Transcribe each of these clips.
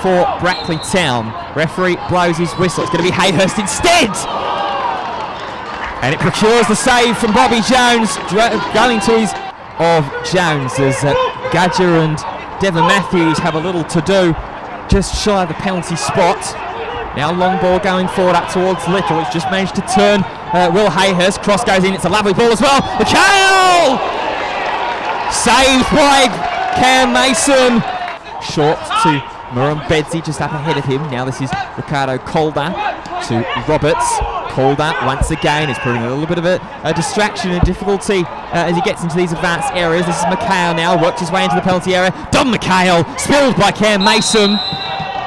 for Brackley Town. Referee blows his whistle. It's going to be Hayhurst instead. And it procures the save from Bobby Jones, going to his of Jones as Gadger and Devon Matthews have a little to do just shy of the penalty spot. Now long ball going forward up towards Little. It's just managed to turn Will Hayhurst. Cross goes in. It's a lovely ball as well. McHale! Saved by Cam Mason. Short to Murrumbidgee just up ahead of him. Now this is Ricardo Calder to Roberts. Calder once again is proving a little bit of a distraction and difficulty as he gets into these advanced areas. This is McHale now, worked his way into the penalty area. Don McHale, spilled by Cam Mason.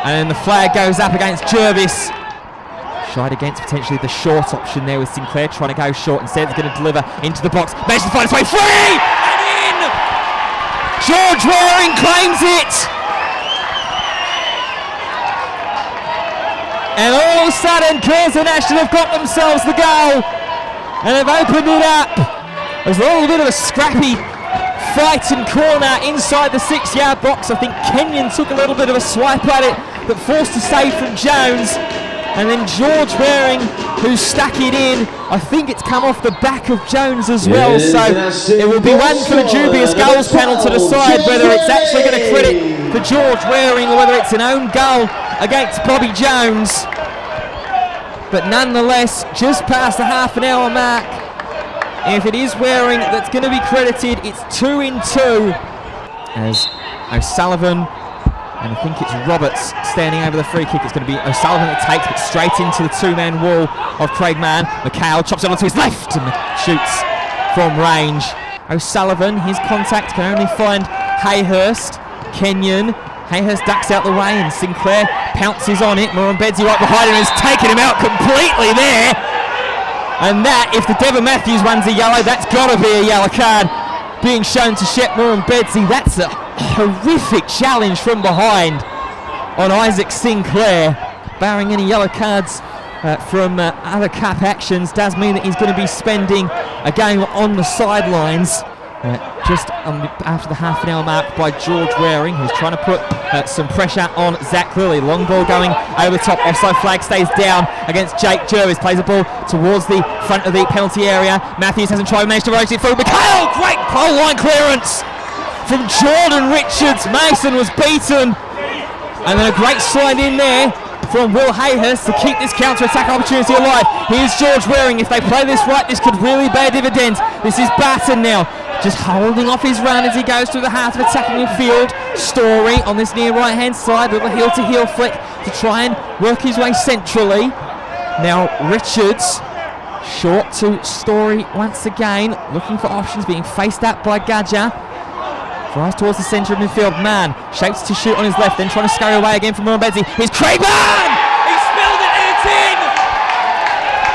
And the flag goes up against Jervis. Shied against potentially the short option there with Sinclair, trying to go short instead. He's going to deliver into the box. Managed to find his way free! And in! George Waring claims it! And all of a sudden, Curzon Ashton have got themselves the goal. And they've opened it up. There's a little bit of a scrappy fight and corner inside the 6-yard box. I think Kenyon took a little bit of a swipe at it, but forced a save from Jones. And then George Waring, who stuck it in. I think it's come off the back of Jones as well. So it will be one for the dubious goals panel to decide whether it's actually going to credit for George Waring or whether it's an own goal against Bobby Jones. But nonetheless, just past the half an hour mark. If it is Waring that's going to be credited, it's 2-2 as O'Sullivan, and I think it's Roberts standing over the free kick. It's going to be O'Sullivan that takes it straight into the two-man wall of Craig Mann. McHale chops it onto his left and shoots from range. O'Sullivan, his contact can only find Hayhurst. Kenyon, Hayhurst ducks out the way and Sinclair pounces on it. Murrumbidgee right behind him has taken him out completely there. And that, if the Devon Matthews one's a yellow, that's got to be a yellow card being shown to Shep Murrumbidgee. That's a horrific challenge from behind on Isaac Sinclair. Barring any yellow cards from other cup actions, does mean that he's going to be spending a game on the sidelines. Just after the half an hour mark by George Waring, who's trying to put some pressure on Zach Lilly. Long ball going over the top. Offside flag stays down against Jake Jervis. Plays the ball towards the front of the penalty area. Matthews hasn't tried, managed to rotate it through. McHale, great pole line clearance from Jordan Richards. Mason was beaten. And then a great slide in there from Will Hayhurst to keep this counter-attack opportunity alive. Here's George Waring. If they play this right, this could really bear dividends. This is Barton now, just holding off his run as he goes through the heart of attacking midfield. Story on this near right-hand side, little heel-to-heel flick to try and work his way centrally. Now Richards, short to Story once again, looking for options, being faced up by Gadger. Drives towards the centre of midfield. Mann shapes to shoot on his left, then trying to scurry away again from Murrumbidgee. Here's Craig Mann! He spilled it and it's in!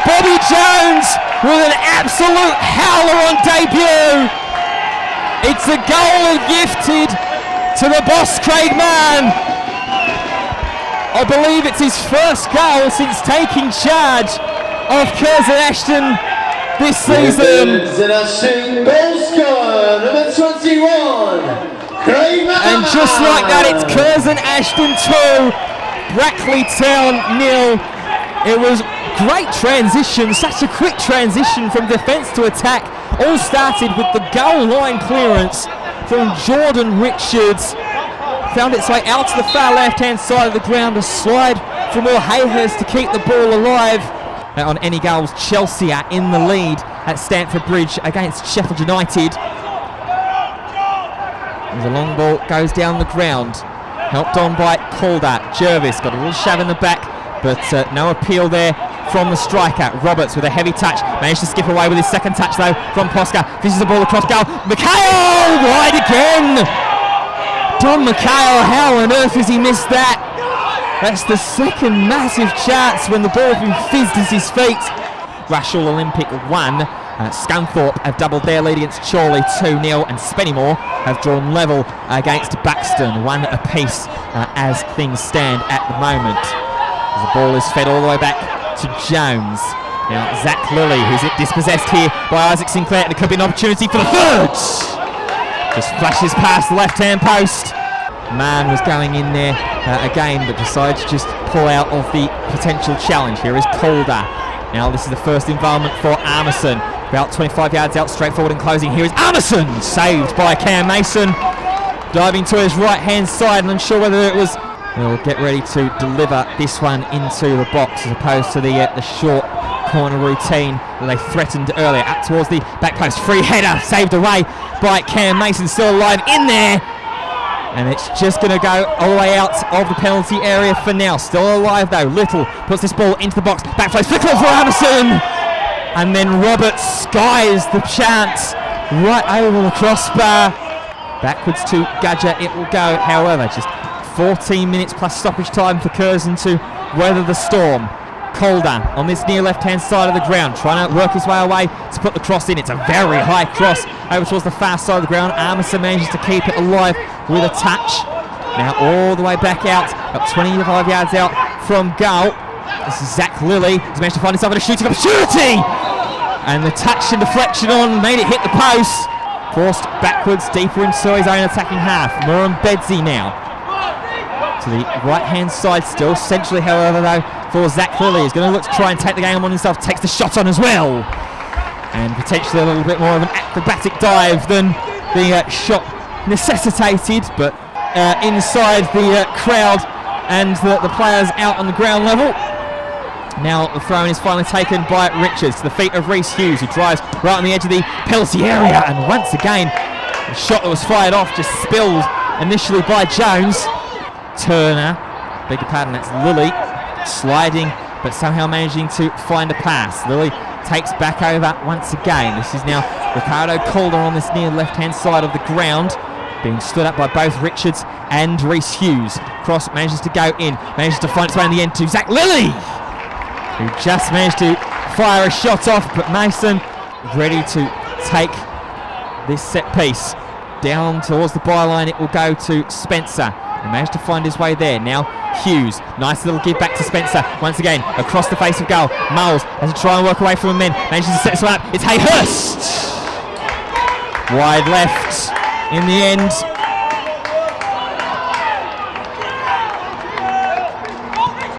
Bobby Jones with an absolute howler on debut. It's a goal gifted to the boss, Craig Mann. I believe it's his first goal since taking charge of Curzon Ashton this season. Curzon Ashton goal scorer, number 21, Craig Mann. And just like that, it's Curzon Ashton 2, Brackley Town 0. It was great transition, such a quick transition from defence to attack. All started with the goal line clearance from Jordan Richards. Found its way out to the far left-hand side of the ground. A slide from Will Hayhurst to keep the ball alive. On any goals, Chelsea are in the lead at Stamford Bridge against Sheffield United. As a long ball goes down the ground, helped on by Calder. Jervis got a little shove in the back, but no appeal there from the striker. Roberts with a heavy touch, managed to skip away with his second touch though from Posca. Fishes the ball across goal. McHale wide again. Don McHale, how on earth has he missed that? That's the second massive chance when the ball has been fizzed at his feet. Rushall Olympic 1. Scunthorpe have doubled their lead against Chorley 2-0, and Spennymoor have drawn level against Buxton 1 apiece as things stand at the moment. As the ball is fed all the way back to Jones. Now Zach Lilly, who's dispossessed here by Isaac Sinclair, and it could be an opportunity for the third. Just flashes past the left-hand post. Mann was going in there again, but decide to just pull out of the potential challenge. Here is Calder. Now this is the first involvement for Armisen. About 25 yards out, straight forward and closing. Here is Armisen, saved by Cam Mason. Diving to his right-hand side, and unsure whether it was... We'll get ready to deliver this one into the box as opposed to the short corner routine that they threatened earlier. Up towards the back post, free header, saved away by Cam Mason, still alive in there. And it's just going to go all the way out of the penalty area for now. Still alive though. Little puts this ball into the box. Back post, flick for Armisen. And then Roberts skies the chance right over the crossbar. Backwards to Gudger it will go. However, just 14 minutes plus stoppage time for Curzon to weather the storm. Calder on this near left-hand side of the ground, trying to work his way away to put the cross in. It's a very high cross over towards the far side of the ground. Armisen manages to keep it alive with a touch. Now all the way back out, up 25 yards out from goal. This is Zach Lilly. He's managed to find himself in a shooting opportunity. And the touch and deflection on made it hit the post. Forced backwards, deeper into his own attacking half. Moran Bedsy now. To the right-hand side still, centrally however though, for Zach Lilly. He's going to look to try and take the game on himself, takes the shot on as well. And potentially a little bit more of an acrobatic dive than the shot necessitated, but inside the crowd and the players out on the ground level. Now the throw-in is finally taken by Richards to the feet of Reece Hughes, who drives right on the edge of the penalty area, and once again the shot that was fired off just spilled initially by Jones. Turner, beg your pardon, that's Lilly, sliding but somehow managing to find a pass. Lilly takes back over once again. This is now Ricardo Calder on this near left-hand side of the ground, being stood up by both Richards and Reece Hughes. Cross manages to go in, manages to find its way in the end to Zach Lilly, who just managed to fire a shot off, but Mason ready to take this set piece. Down towards the byline it will go to Spencer. He managed to find his way there. Now Hughes, nice little give back to Spencer. Once again, across the face of goal. Moles has to try and work away from the men. Manages to set this one up. It's Hayhurst. Wide left. In the end,